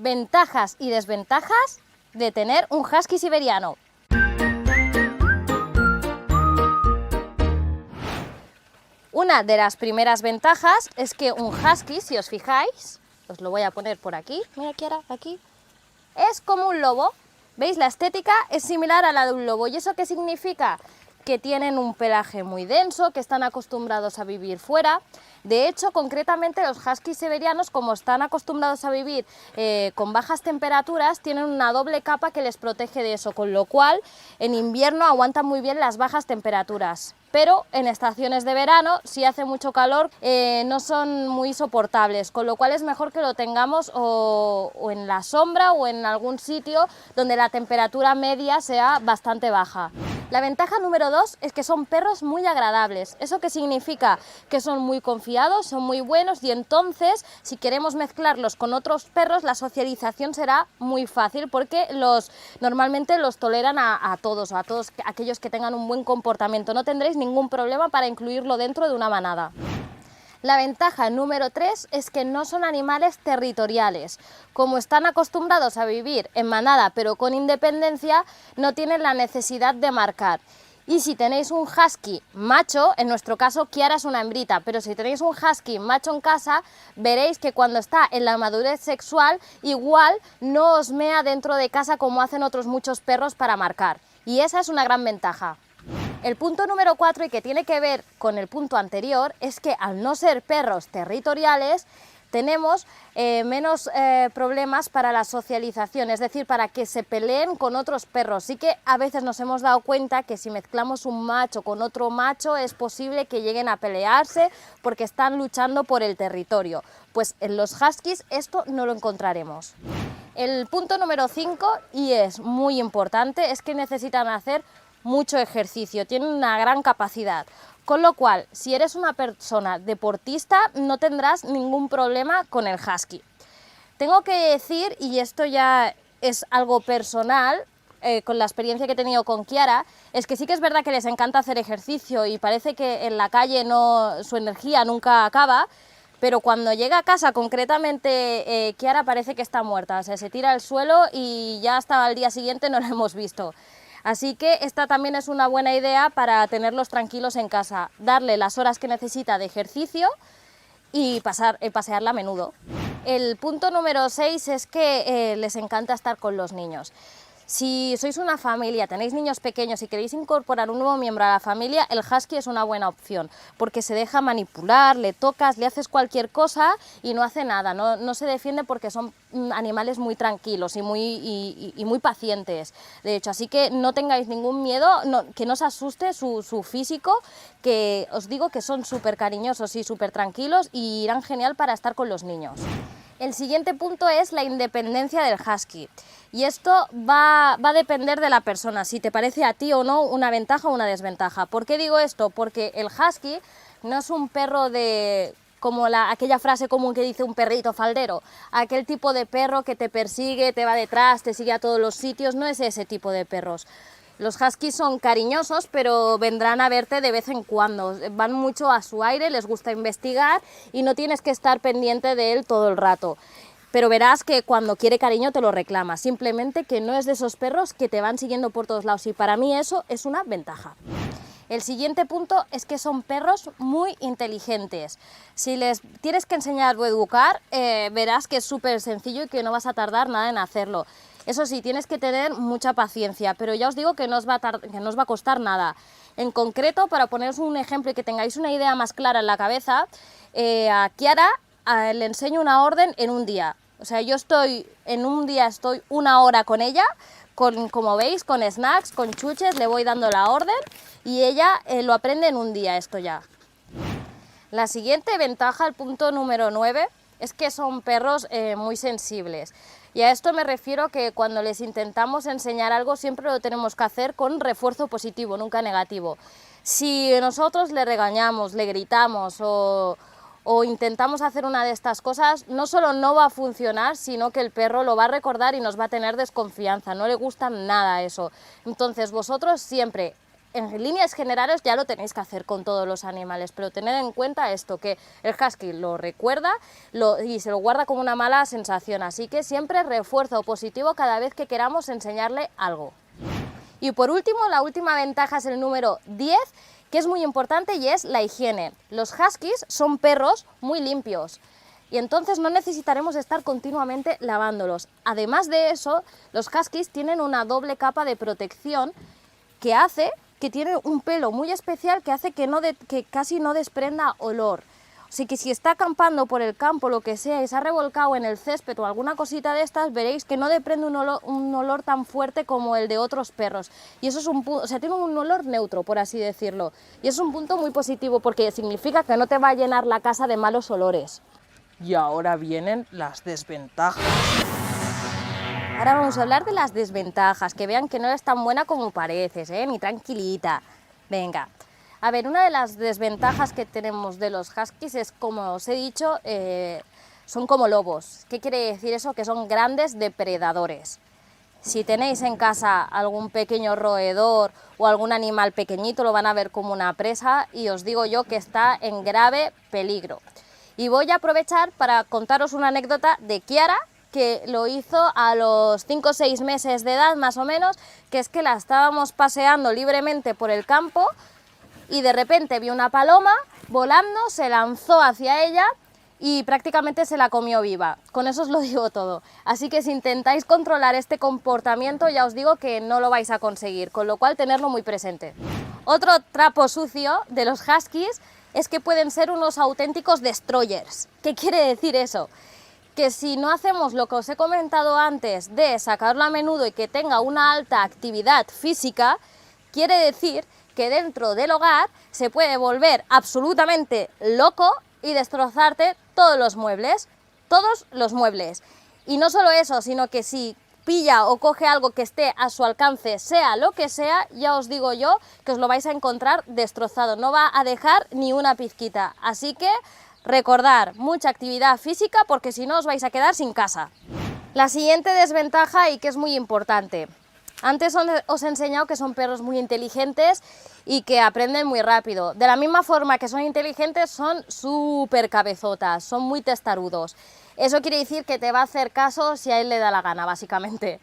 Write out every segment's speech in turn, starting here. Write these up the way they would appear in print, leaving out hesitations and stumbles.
Ventajas y desventajas de tener un husky siberiano. Una de las primeras ventajas es que un husky, si os fijáis, os lo voy a poner por aquí, mira Kiara, aquí, es como un lobo. ¿Veis? La estética es similar a la de un lobo. ¿Y eso qué significa? Que tienen un pelaje muy denso, que están acostumbrados a vivir fuera. De hecho, concretamente los huskies siberianos, como están acostumbrados a vivir con bajas temperaturas, tienen una doble capa que les protege de eso, con lo cual en invierno aguantan muy bien las bajas temperaturas. Pero en estaciones de verano, si hace mucho calor, no son muy soportables, con lo cual es mejor que lo tengamos o en la sombra o en algún sitio donde la temperatura media sea bastante baja. La ventaja número 2 es que son perros muy agradables. ¿Eso qué significa? Que son muy confiados, son muy buenos y entonces, si queremos mezclarlos con otros perros, la socialización será muy fácil porque normalmente los toleran a todos aquellos que tengan un buen comportamiento. No tendréis ningún problema para incluirlo dentro de una manada. La ventaja número 3 es que no son animales territoriales. Como están acostumbrados a vivir en manada pero con independencia, no tienen la necesidad de marcar. Y si tenéis un husky macho, en nuestro caso Kiara es una hembrita, pero si tenéis un husky macho en casa, veréis que cuando está en la madurez sexual, igual no os mea dentro de casa como hacen otros muchos perros para marcar. Y esa es una gran ventaja. El punto número 4, y que tiene que ver con el punto anterior, es que al no ser perros territoriales, tenemos menos problemas para la socialización, es decir, para que se peleen con otros perros. Sí que a veces nos hemos dado cuenta que si mezclamos un macho con otro macho es posible que lleguen a pelearse porque están luchando por el territorio. Pues en los huskies esto no lo encontraremos. El punto número 5, y es muy importante, es que necesitan hacer mucho ejercicio, tienen una gran capacidad, con lo cual si eres una persona deportista no tendrás ningún problema con el husky. Tengo que decir, y esto ya es algo personal, con la experiencia que he tenido con Kiara, es que sí que es verdad que les encanta hacer ejercicio y parece que en la calle su energía nunca acaba, pero cuando llega a casa, concretamente Kiara parece que está muerta, o sea, se tira al suelo y ya hasta el día siguiente no la hemos visto. Así que esta también es una buena idea para tenerlos tranquilos en casa, darle las horas que necesita de ejercicio y pasearla a menudo. El punto número 6 es que les encanta estar con los niños. Si sois una familia, tenéis niños pequeños y queréis incorporar un nuevo miembro a la familia, el husky es una buena opción, porque se deja manipular, le tocas, le haces cualquier cosa y no hace nada, no se defiende porque son animales muy tranquilos y muy pacientes, de hecho, así que no tengáis ningún miedo, que no os asuste su físico, que os digo que son súper cariñosos y súper tranquilos y irán genial para estar con los niños. El siguiente punto es la independencia del husky. Y esto va a depender de la persona, si te parece a ti o no una ventaja o una desventaja. ¿Por qué digo esto? Porque el husky no es un perro como aquella frase común que dice un perrito faldero, aquel tipo de perro que te persigue, te va detrás, te sigue a todos los sitios, no es ese tipo de perros. Los huskies son cariñosos, pero vendrán a verte de vez en cuando, van mucho a su aire, les gusta investigar y no tienes que estar pendiente de él todo el rato. Pero verás que cuando quiere cariño te lo reclama, simplemente que no es de esos perros que te van siguiendo por todos lados y para mí eso es una ventaja. El siguiente punto es que son perros muy inteligentes. Si les tienes que enseñar o educar, verás que es súper sencillo y que no vas a tardar nada en hacerlo. Eso sí, tienes que tener mucha paciencia, pero ya os digo que no os va a costar nada. En concreto, para poneros un ejemplo y que tengáis una idea más clara en la cabeza, a Kiara le enseño una orden en un día. O sea, en un día estoy una hora con ella, como veis, con snacks, con chuches, le voy dando la orden y ella lo aprende en un día esto ya. La siguiente ventaja, el punto número 9, es que son perros muy sensibles. Y a esto me refiero que cuando les intentamos enseñar algo siempre lo tenemos que hacer con refuerzo positivo, nunca negativo. Si nosotros le regañamos, le gritamos o intentamos hacer una de estas cosas, no solo no va a funcionar, sino que el perro lo va a recordar y nos va a tener desconfianza, no le gusta nada eso. Entonces vosotros siempre en líneas generales ya lo tenéis que hacer con todos los animales, pero tened en cuenta esto, que el husky lo recuerda y se lo guarda como una mala sensación, así que siempre refuerzo positivo cada vez que queramos enseñarle algo. Y por último, la última ventaja es el número 10, que es muy importante y es la higiene. Los huskies son perros muy limpios y entonces no necesitaremos estar continuamente lavándolos. Además de eso, los huskies tienen una doble capa de protección que hace que tiene un pelo muy especial que hace que casi no desprenda olor. Así que si está acampando por el campo, lo que sea, y se ha revolcado en el césped o alguna cosita de estas, veréis que no desprende un olor tan fuerte como el de otros perros. Y eso es o sea, tiene un olor neutro, por así decirlo. Y es un punto muy positivo porque significa que no te va a llenar la casa de malos olores. Y ahora vienen las desventajas. Ahora vamos a hablar de las desventajas, que vean que no eres tan buena como pareces, ni tranquilita. Venga. A ver, una de las desventajas que tenemos de los huskies es, como os he dicho, son como lobos. ¿Qué quiere decir eso? Que son grandes depredadores. Si tenéis en casa algún pequeño roedor o algún animal pequeñito, lo van a ver como una presa y os digo yo que está en grave peligro. Y voy a aprovechar para contaros una anécdota de Kiara, que lo hizo a los 5 o 6 meses de edad más o menos, que es que la estábamos paseando libremente por el campo y de repente vio una paloma volando, se lanzó hacia ella y prácticamente se la comió viva. Con eso os lo digo todo. Así que si intentáis controlar este comportamiento, ya os digo que no lo vais a conseguir, con lo cual tenerlo muy presente. Otro trapo sucio de los huskies es que pueden ser unos auténticos destroyers. ¿Qué quiere decir eso? Que si no hacemos lo que os he comentado antes de sacarlo a menudo y que tenga una alta actividad física, quiere decir que dentro del hogar se puede volver absolutamente loco y destrozarte todos los muebles. Y no solo eso, sino que si pilla o coge algo que esté a su alcance, sea lo que sea, ya os digo yo que os lo vais a encontrar destrozado, no va a dejar ni una pizquita. Así que recordar, mucha actividad física porque si no os vais a quedar sin casa. La siguiente desventaja, y que es muy importante. Antes os he enseñado que son perros muy inteligentes y que aprenden muy rápido. De la misma forma que son inteligentes, son súper cabezotas, son muy testarudos. Eso quiere decir que te va a hacer caso si a él le da la gana, básicamente.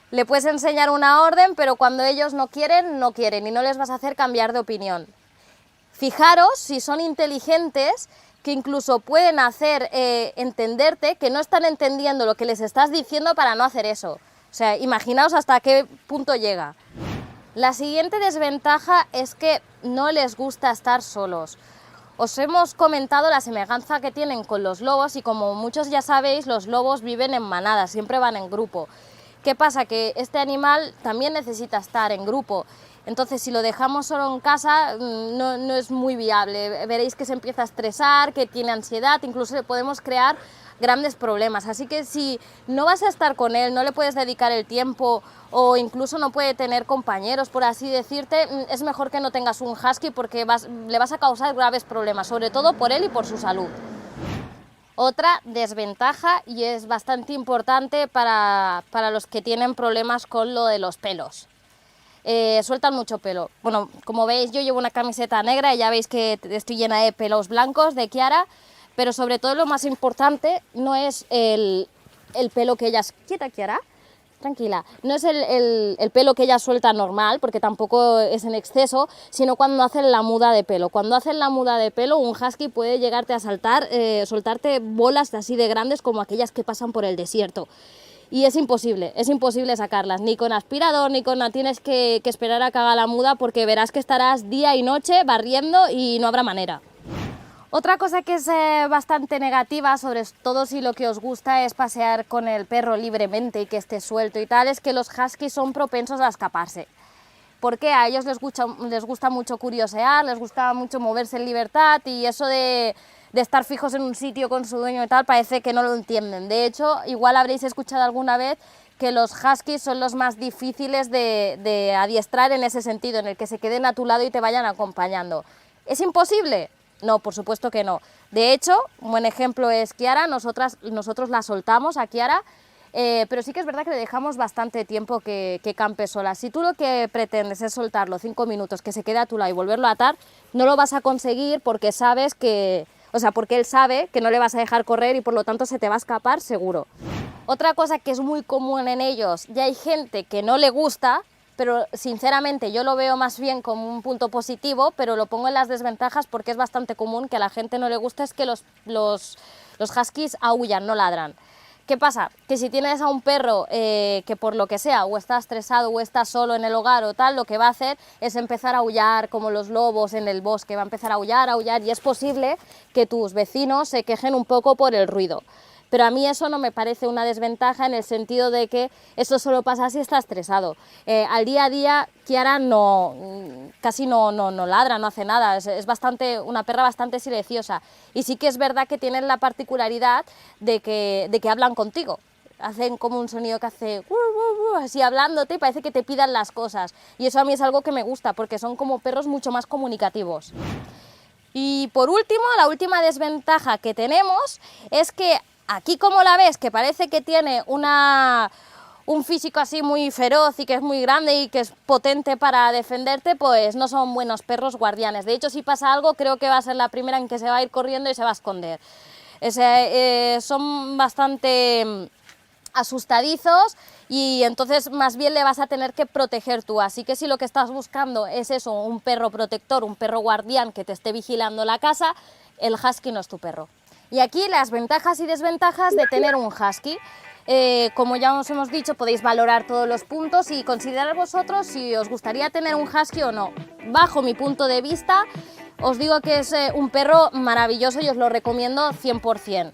Le puedes enseñar una orden, pero cuando ellos no quieren, no quieren y no les vas a hacer cambiar de opinión. Fijaros si son inteligentes, que incluso pueden hacer entenderte que no están entendiendo lo que les estás diciendo para no hacer eso. O sea, imaginaos hasta qué punto llega. La siguiente desventaja es que no les gusta estar solos. Os hemos comentado la semejanza que tienen con los lobos y como muchos ya sabéis, los lobos viven en manadas, siempre van en grupo. ¿Qué pasa? Que este animal también necesita estar en grupo. Entonces, si lo dejamos solo en casa, no es muy viable. Veréis que se empieza a estresar, que tiene ansiedad, incluso le podemos crear grandes problemas. Así que si no vas a estar con él, no le puedes dedicar el tiempo o incluso no puede tener compañeros, por así decirte, es mejor que no tengas un husky porque le vas a causar graves problemas, sobre todo por él y por su salud. Otra desventaja, y es bastante importante para los que tienen problemas con lo de los pelos. Sueltan mucho pelo. Bueno, como veis, yo llevo una camiseta negra y ya veis que estoy llena de pelos blancos de Kiara, pero sobre todo lo más importante no es el pelo que ellas... Quieta, Kiara, tranquila. No es el pelo que ellas sueltan normal, porque tampoco es en exceso, sino cuando hacen la muda de pelo. Cuando hacen la muda de pelo, un husky puede llegarte a soltarte bolas así de grandes como aquellas que pasan por el desierto. Y es imposible sacarlas, ni con aspirador, ni con... Tienes que esperar a que haga la muda porque verás que estarás día y noche barriendo y no habrá manera. Otra cosa que es bastante negativa, sobre todo si lo que os gusta es pasear con el perro libremente y que esté suelto y tal, es que los huskies son propensos a escaparse. Porque a ellos les gusta mucho curiosear, les gusta mucho moverse en libertad y eso de estar fijos en un sitio con su dueño y tal, parece que no lo entienden. De hecho, igual habréis escuchado alguna vez que los huskies son los más difíciles de adiestrar en ese sentido, en el que se queden a tu lado y te vayan acompañando. ¿Es imposible? No, por supuesto que no. De hecho, un buen ejemplo es Kiara. Nosotros la soltamos a Kiara pero sí que es verdad que le dejamos bastante tiempo que campe sola. Si tú lo que pretendes es soltarlo 5 minutos, que se quede a tu lado y volverlo a atar, no lo vas a conseguir porque sabes que, o sea, porque él sabe que no le vas a dejar correr y por lo tanto se te va a escapar seguro. Otra cosa que es muy común en ellos, ya hay gente que no le gusta, pero sinceramente yo lo veo más bien como un punto positivo, pero lo pongo en las desventajas porque es bastante común que a la gente no le gusta, es que los huskies aúllan, no ladran. ¿Qué pasa? Que si tienes a un perro que por lo que sea, o está estresado o está solo en el hogar o tal, lo que va a hacer es empezar a aullar como los lobos en el bosque, va a empezar a aullar, y es posible que tus vecinos se quejen un poco por el ruido. Pero a mí eso no me parece una desventaja en el sentido de que eso solo pasa si está estresado. Al día a día, Kiara casi no ladra, no hace nada, es una perra bastante silenciosa. Y sí que es verdad que tienen la particularidad de que hablan contigo. Hacen como un sonido que hace así hablándote y parece que te pidan las cosas. Y eso a mí es algo que me gusta porque son como perros mucho más comunicativos. Y por último, la última desventaja que tenemos es que aquí, como la ves, que parece que tiene un físico así muy feroz y que es muy grande y que es potente para defenderte, pues no son buenos perros guardianes. De hecho, si pasa algo, creo que va a ser la primera en que se va a ir corriendo y se va a esconder. Son bastante asustadizos y entonces más bien le vas a tener que proteger tú. Así que si lo que estás buscando es eso, un perro protector, un perro guardián que te esté vigilando la casa, el husky no es tu perro. Y aquí las ventajas y desventajas de tener un husky. Como ya os hemos dicho, podéis valorar todos los puntos y considerar vosotros si os gustaría tener un husky o no. Bajo mi punto de vista, os digo que es un perro maravilloso y os lo recomiendo 100%.